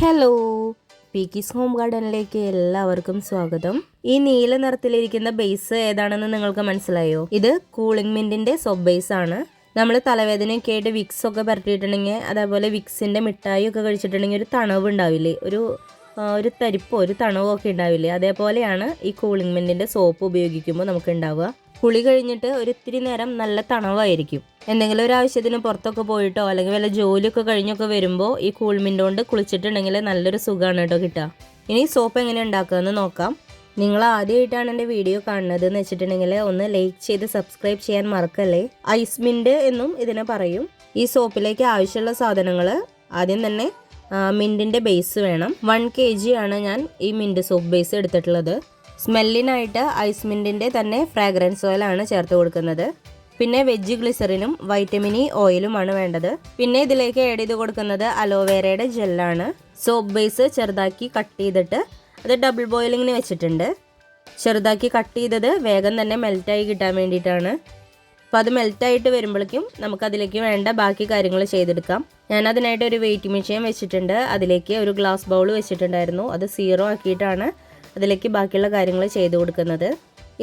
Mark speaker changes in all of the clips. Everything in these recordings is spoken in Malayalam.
Speaker 1: ഹലോ, പീക്കീസ് ഹോം ഗാർഡനിലേക്ക് എല്ലാവർക്കും സ്വാഗതം. ഈ നീല നിറത്തിലിരിക്കുന്ന ബേസ് ഏതാണെന്ന് നിങ്ങൾക്ക് മനസ്സിലായോ? ഇത് കൂളിംഗ് മിന്റിന്റെ സോപ്പ് ബേസ് ആണ്. നമ്മൾ തലവേദനയൊക്കെ ആയിട്ട് വിക്സ് ഒക്കെ പരട്ടിയിട്ടുണ്ടെങ്കിൽ, അതേപോലെ വിക്സിന്റെ മിഠായി ഒക്കെ കഴിച്ചിട്ടുണ്ടെങ്കിൽ ഒരു തണവ് ഉണ്ടാവില്ലേ, ഒരു തരിപ്പോ ഒരു തണവോ ഒക്കെ ഉണ്ടാവില്ലേ, അതേപോലെയാണ് ഈ കൂളിംഗ് മിന്റിന്റെ സോപ്പ് ഉപയോഗിക്കുമ്പോൾ നമുക്ക് ഉണ്ടാവുക. കുളി കഴിഞ്ഞിട്ട് ഒരു ഇത്തിരി നേരം നല്ല തണവായിരിക്കും. എന്തെങ്കിലും ഒരു ആവശ്യത്തിന് പുറത്തൊക്കെ പോയിട്ടോ അല്ലെങ്കിൽ വല്ല ജോലിയൊക്കെ കഴിഞ്ഞൊക്കെ വരുമ്പോൾ ഈ കൂൾമിൻ്റ് കൊണ്ട് കുളിച്ചിട്ടുണ്ടെങ്കിൽ നല്ലൊരു സുഖമാണ് കേട്ടോ കിട്ടുക. ഇനി സോപ്പ് എങ്ങനെ ഉണ്ടാക്കുകയെന്ന് നോക്കാം. നിങ്ങൾ ആദ്യമായിട്ടാണ് എൻ്റെ വീഡിയോ കാണുന്നത് എന്ന് വെച്ചിട്ടുണ്ടെങ്കിൽ ഒന്ന് ലൈക്ക് ചെയ്ത് സബ്സ്ക്രൈബ് ചെയ്യാൻ മറക്കല്ലേ. ഐസ് മിൻറ്റ് എന്നും ഇതിനെ പറയും. ഈ സോപ്പിലേക്ക് ആവശ്യമുള്ള സാധനങ്ങൾ ആദ്യം തന്നെ മിൻറ്റിൻ്റെ ബേസ് വേണം. 1 kg ആണ് ഞാൻ ഈ മിൻറ്റ് സോപ്പ് ബേസ് എടുത്തിട്ടുള്ളത്. സ്മെല്ലിനായിട്ട് ഐസ് മിൻറ്റിൻ്റെ തന്നെ ഫ്രാഗ്രൻസ് ഓയിലാണ് ചേർത്ത് കൊടുക്കുന്നത്. പിന്നെ വെജ് ഗ്ലിസറിനും വൈറ്റമിൻ ഇ ഓയിലുമാണ് വേണ്ടത്. പിന്നെ ഇതിലേക്ക് ആഡ് ചെയ്ത് കൊടുക്കുന്നത് അലോവേരയുടെ ജെല്ലാണ്. സോപ്പ് ബേസ് ചെറുതാക്കി കട്ട് ചെയ്തിട്ട് അത് ഡബിൾ ബോയിലിങ്ങിന് വെച്ചിട്ടുണ്ട്. ചെറുതാക്കി കട്ട് ചെയ്തത് വേഗം തന്നെ മെൽറ്റായി കിട്ടാൻ വേണ്ടിയിട്ടാണ്. അപ്പോൾ അത് മെൽറ്റായിട്ട് വരുമ്പോഴേക്കും നമുക്കതിലേക്ക് വേണ്ട ബാക്കി കാര്യങ്ങൾ ചെയ്തെടുക്കാം. ഞാനതിനായിട്ട് ഒരു വെയിറ്റ് മെഷീൻ വെച്ചിട്ടുണ്ട്. അതിലേക്ക് ഒരു ഗ്ലാസ് ബൗൾ വെച്ചിട്ടുണ്ടായിരുന്നു. അത് 0 ആക്കിയിട്ടാണ് അതിലേക്ക് ബാക്കിയുള്ള കാര്യങ്ങൾ ചെയ്ത് കൊടുക്കുന്നത്.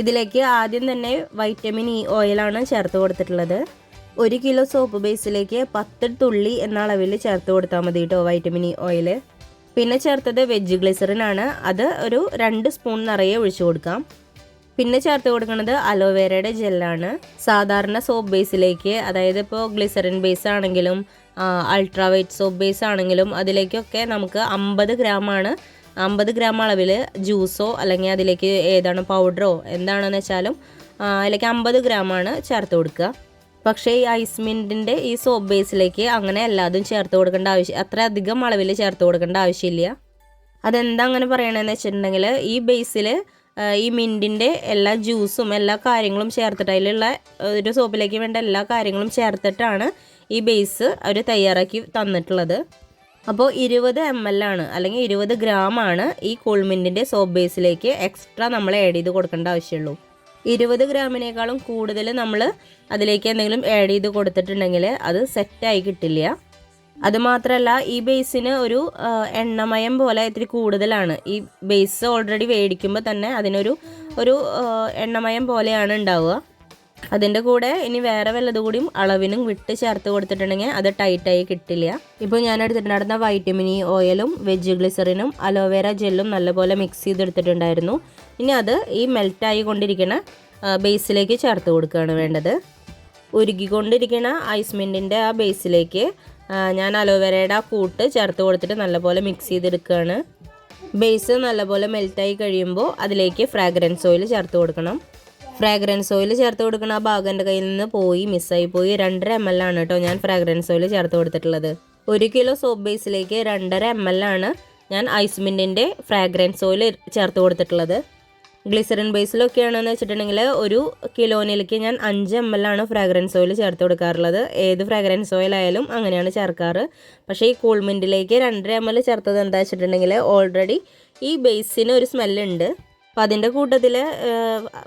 Speaker 1: ഇതിലേക്ക് ആദ്യം തന്നെ വൈറ്റമിൻ ഇ ഓയിലാണ് ചേർത്ത് കൊടുത്തിട്ടുള്ളത്. 1 കിലോ സോപ്പ് ബേസിലേക്ക് 10 തുള്ളി എന്ന അളവിൽ ചേർത്ത് കൊടുത്താൽ മതി കേട്ടോ വൈറ്റമിൻ ഇ ഓയിൽ. പിന്നെ ചേർത്തത് വെജ് ഗ്ലിസറിനാണ്. അത് ഒരു 2 സ്പൂൺ നിറയെ ഒഴിച്ചു കൊടുക്കാം. പിന്നെ ചേർത്ത് കൊടുക്കുന്നത് അലോവേരയുടെ ജെല്ലാണ്. സാധാരണ സോപ്പ് ബേസിലേക്ക്, അതായത് ഇപ്പോൾ ഗ്ലിസറിൻ ബേസ് ആണെങ്കിലും അൾട്രാ വൈറ്റ് സോപ്പ് ബേസ് ആണെങ്കിലും അതിലേക്കൊക്കെ നമുക്ക് 50 ഗ്രാം അളവിൽ ജ്യൂസോ അല്ലെങ്കിൽ അതിലേക്ക് ഏതാണ് പൗഡറോ എന്താണെന്ന് വെച്ചാലും അതിലേക്ക് 50 ഗ്രാമാണ് ചേർത്ത് കൊടുക്കുക. പക്ഷേ ഈ ഐസ് മിൻറ്റിൻ്റെ ഈ സോപ്പ് ബേസിലേക്ക് അങ്ങനെ എല്ലാതും ചേർത്ത് കൊടുക്കേണ്ട അത്ര അധികം അളവിൽ ചേർത്ത് കൊടുക്കേണ്ട ആവശ്യമില്ല. അതെന്താ അങ്ങനെ പറയണമെന്ന് വെച്ചിട്ടുണ്ടെങ്കിൽ ഈ ബേസിൽ ഈ മിൻറ്റിൻ്റെ എല്ലാ ജ്യൂസും എല്ലാ കാര്യങ്ങളും ചേർത്തിട്ട് അതിലുള്ള ഒരു സോപ്പിലേക്ക് വേണ്ട എല്ലാ കാര്യങ്ങളും ചേർത്തിട്ടാണ് ഈ ബേസ് അവർ തയ്യാറാക്കി തന്നിട്ടുള്ളത്. അപ്പോൾ 20 ml ആണ് അല്ലെങ്കിൽ 20 ഗ്രാമാണ് ഈ കൂൾമിൻറ്റിൻ്റെ സോപ്പ് ബേസിലേക്ക് എക്സ്ട്രാ നമ്മൾ ആഡ് ചെയ്ത് കൊടുക്കേണ്ട ആവശ്യമുള്ളൂ. 20 ഗ്രാമിനേക്കാളും കൂടുതൽ നമ്മൾ അതിലേക്ക് എന്തെങ്കിലും ആഡ് ചെയ്ത് കൊടുത്തിട്ടുണ്ടെങ്കിൽ അത് സെറ്റായി കിട്ടില്ല. അതുമാത്രമല്ല ഈ ബേസിന് ഒരു എണ്ണമയം പോലെ ഇത്തിരി കൂടുതലാണ്. ഈ ബേസ് ഓൾറെഡി മേടിക്കുമ്പോൾ തന്നെ അതിനൊരു എണ്ണമയം പോലെയാണ് ഉണ്ടാവുക. അതിൻ്റെ കൂടെ ഇനി വേറെ വല്ലതുകൂടിയും അളവിനും വിട്ട് ചേർത്ത് കൊടുത്തിട്ടുണ്ടെങ്കിൽ അത് ടൈറ്റായി കിട്ടില്ല. ഇപ്പോൾ ഞാൻ എടുത്തിട്ടുണ്ടായിരുന്ന വൈറ്റമിൻ ഇ ഓയിലും വെജ് ഗ്ലിസറിനും അലോവേര ജെല്ലും നല്ലപോലെ മിക്സ് ചെയ്തെടുത്തിട്ടുണ്ടായിരുന്നു. ഇനി അത് ഈ മെൽറ്റായി കൊണ്ടിരിക്കുന്ന ബേസിലേക്ക് ചേർത്ത് കൊടുക്കുകയാണ് വേണ്ടത്. ഉരുകിക്കൊണ്ടിരിക്കുന്ന ഐസ് മിൻറ്റിൻ്റെ ആ ബേസിലേക്ക് ഞാൻ അലോവേരയുടെ ആ കൂട്ട് ചേർത്ത് കൊടുത്തിട്ട് നല്ലപോലെ മിക്സ് ചെയ്തെടുക്കുകയാണ്. ബേസ് നല്ലപോലെ മെൽറ്റായി കഴിയുമ്പോൾ അതിലേക്ക് ഫ്രാഗ്രൻസ് ഓയിൽ ചേർത്ത് കൊടുക്കണം. ഫ്രാഗ്രൻസ് ഓയിൽ ചേർത്ത് കൊടുക്കുന്ന ആ ഭാഗം എൻ്റെ കയ്യിൽ നിന്ന് മിസ്സായി പോയി. 2.5 ml ആണ് കേട്ടോ ഞാൻ ഫ്രാഗ്രൻസ് ഓയിൽ ചേർത്ത് കൊടുത്തിട്ടുള്ളത്. 1 കിലോ സോപ്പ് ബേസിലേക്ക് 2.5 ml ആണ് ഞാൻ ഐസ് മിൻറ്റിൻ്റെ ഫ്രാഗ്രൻസ് ഓയിൽ ചേർത്ത് കൊടുത്തിട്ടുള്ളത്. ഗ്ലിസറിൻ ബേസിലൊക്കെയാണെന്ന് വെച്ചിട്ടുണ്ടെങ്കിൽ 1 കിലോയിലേക്ക് ഞാൻ 5 ml ആണ് ഫ്രാഗ്രൻസ് ഓയിൽ ചേർത്ത് കൊടുക്കാറുള്ളത്. ഏത് ഫ്രാഗ്രൻസ് ഓയിൽ ആയാലും അങ്ങനെയാണ് ചേർക്കാറ്. പക്ഷേ ഈ കൂൾമിൻറ്റിലേക്ക് 2.5 ml ചേർത്തത് എന്താ വെച്ചിട്ടുണ്ടെങ്കിൽ ഓൾറെഡി ഈ ബേസിന് ഒരു സ്മെല്ലുണ്ട്. അപ്പോൾ അതിൻ്റെ കൂട്ടത്തിൽ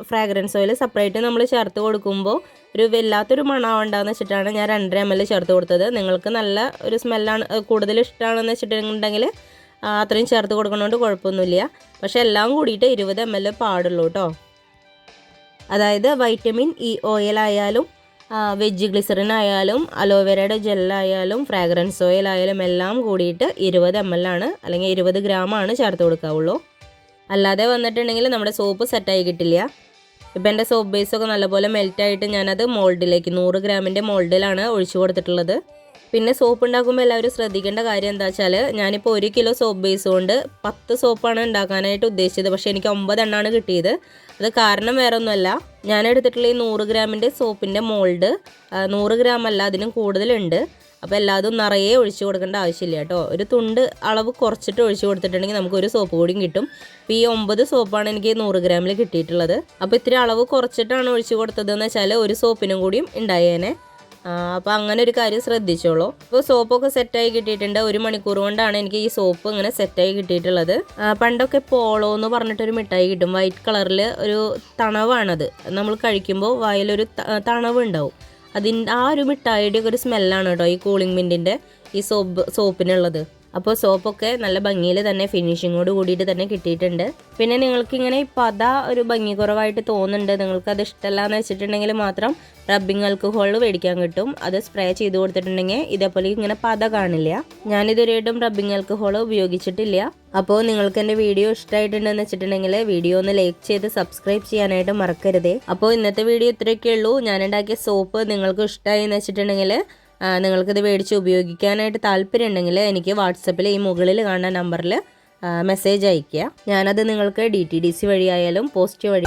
Speaker 1: ഫ്രാഗ്രൻസ് ഓയിൽ സെപ്പറേറ്റ് നമ്മൾ ചേർത്ത് കൊടുക്കുമ്പോൾ ഒരു വല്ലാത്തൊരു മണമാവണ്ടെന്ന് വെച്ചിട്ടാണ് ഞാൻ 2.5 ml ചേർത്ത് കൊടുത്തത്. നിങ്ങൾക്ക് നല്ല ഒരു സ്മെല്ലാണ് കൂടുതൽ ഇഷ്ടമാണെന്ന് വെച്ചിട്ടുണ്ടെങ്കിൽ അത്രയും ചേർത്ത് കൊടുക്കുന്നതുകൊണ്ട് കുഴപ്പമൊന്നുമില്ല. പക്ഷേ എല്ലാം കൂടിയിട്ട് 20 ml പാടുള്ളൂ കേട്ടോ. അതായത് വൈറ്റമിൻ ഇ ഓയിലായാലും വെജ് ഗ്ലിസറിൻ ആയാലും അലോവേരയുടെ ജെല്ലായാലും ഫ്രാഗ്രൻസ് ഓയിൽ ആയാലും എല്ലാം കൂടിയിട്ട് 20 ml ആണ് അല്ലെങ്കിൽ 20 ഗ്രാമാണ് ചേർത്ത് കൊടുക്കാവുള്ളൂ. അല്ലാതെ വന്നിട്ടുണ്ടെങ്കിൽ നമ്മുടെ സോപ്പ് സെറ്റായി കിട്ടില്ല. ഇപ്പം എൻ്റെ സോപ്പ് ബേസൊക്കെ നല്ലപോലെ മെൽറ്റായിട്ട് ഞാനത് മോൾഡിലേക്ക് 100 ഗ്രാമിൻ്റെ മോൾഡിലാണ് ഒഴിച്ചു കൊടുത്തിട്ടുള്ളത്. പിന്നെ സോപ്പ് ഉണ്ടാക്കുമ്പോൾ എല്ലാവരും ശ്രദ്ധിക്കേണ്ട കാര്യം എന്താ വെച്ചാൽ ഞാനിപ്പോൾ 1 കിലോ സോപ്പ് ബേസ് കൊണ്ട് 10 സോപ്പാണ് ഉണ്ടാക്കാനായിട്ട് ഉദ്ദേശിച്ചത്. പക്ഷേ എനിക്ക് 9 എണ്ണമാണ് കിട്ടിയത്. അത് കാരണം വേറെ ഒന്നുമല്ല, ഞാൻ എടുത്തിട്ടുള്ള ഈ 100 ഗ്രാമിൻ്റെ സോപ്പിൻ്റെ മോൾഡ് 100 ഗ്രാം അല്ല അതിനും കൂടുതലുണ്ട്. അപ്പോൾ എല്ലാതും നിറയെ ഒഴിച്ചു കൊടുക്കേണ്ട ആവശ്യമില്ല കേട്ടോ. ഒരു തുണ്ട് അളവ് കുറച്ചിട്ട് ഒഴിച്ചു കൊടുത്തിട്ടുണ്ടെങ്കിൽ നമുക്ക് ഒരു സോപ്പ് കൂടിയും കിട്ടും. ഇപ്പോൾ ഈ 9 സോപ്പാണ് എനിക്ക് 100 ഗ്രാമിൽ കിട്ടിയിട്ടുള്ളത്. അപ്പോൾ ഇത്തിരി അളവ് കുറച്ചിട്ടാണ് ഒഴിച്ചു കൊടുത്തതെന്ന് വെച്ചാൽ ഒരു സോപ്പിനും കൂടിയും ഉണ്ടായേനെ. അപ്പോൾ അങ്ങനെ ഒരു കാര്യം ശ്രദ്ധിച്ചോളൂ. ഇപ്പോൾ സോപ്പൊക്കെ സെറ്റായി കിട്ടിയിട്ടുണ്ട്. 1 മണിക്കൂർ കൊണ്ടാണ് എനിക്ക് ഈ സോപ്പ് ഇങ്ങനെ സെറ്റായി കിട്ടിയിട്ടുള്ളത്. പണ്ടൊക്കെ പോളോ എന്ന് പറഞ്ഞിട്ടൊരു മിഠായി കിട്ടും, വൈറ്റ് കളറിൽ ഒരു തണവാണത്. നമ്മൾ കഴിക്കുമ്പോൾ വായിലൊരു തണവ് ഉണ്ടാവും. അതിൻ്റെ ആ ഒരു മിഠായിയുടെ ഒരു സ്മെല്ലാണ് കേട്ടോ ഈ കൂളിംഗ് മിൻറ്റിൻ്റെ ഈ സോപ്പിനുള്ളത്. അപ്പോൾ സോപ്പൊക്കെ നല്ല ഭംഗിയിൽ തന്നെ ഫിനിഷിങ്ങോട് കൂടിയിട്ട് തന്നെ കിട്ടിയിട്ടുണ്ട്. പിന്നെ നിങ്ങൾക്കിങ്ങനെ ഈ പത ഒരു ഭംഗി കുറവായിട്ട് തോന്നുന്നുണ്ട്, നിങ്ങൾക്കത് ഇഷ്ടമല്ല എന്ന് വെച്ചിട്ടുണ്ടെങ്കിൽ മാത്രം റബ്ബിംഗ് ആൽക്കഹോൾ മേടിക്കാൻ കിട്ടും. അത് സ്പ്രേ ചെയ്ത് കൊടുത്തിട്ടുണ്ടെങ്കിൽ ഇതേപോലെ ഇങ്ങനെ പത കാണില്ല. ഞാനിതുവരെയായിട്ടും റബ്ബിംഗ് ആൽക്കഹോൾ ഉപയോഗിച്ചിട്ടില്ല. അപ്പോൾ നിങ്ങൾക്ക് എൻ്റെ വീഡിയോ ഇഷ്ടമായിട്ടുണ്ടെന്ന് വെച്ചിട്ടുണ്ടെങ്കിൽ വീഡിയോ ഒന്ന് ലൈക്ക് ചെയ്ത് സബ്സ്ക്രൈബ് ചെയ്യാനായിട്ട് മറക്കരുതേ. അപ്പോൾ ഇന്നത്തെ വീഡിയോ ഇത്രയൊക്കെ ഉള്ളൂ. ഞാനുണ്ടാക്കിയ സോപ്പ് നിങ്ങൾക്ക് ഇഷ്ടമായി എന്ന് വെച്ചിട്ടുണ്ടെങ്കിൽ നിങ്ങൾക്കിത് മേടിച്ച് ഉപയോഗിക്കാനായിട്ട് താല്പര്യം ഉണ്ടെങ്കിൽ എനിക്ക് വാട്സപ്പിൽ ഈ മുകളിൽ കാണുന്ന നമ്പറിൽ മെസ്സേജ് അയയ്ക്കുക. ഞാനത് നിങ്ങൾക്ക് DTDC വഴിയായാലും പോസ്റ്റ് വഴി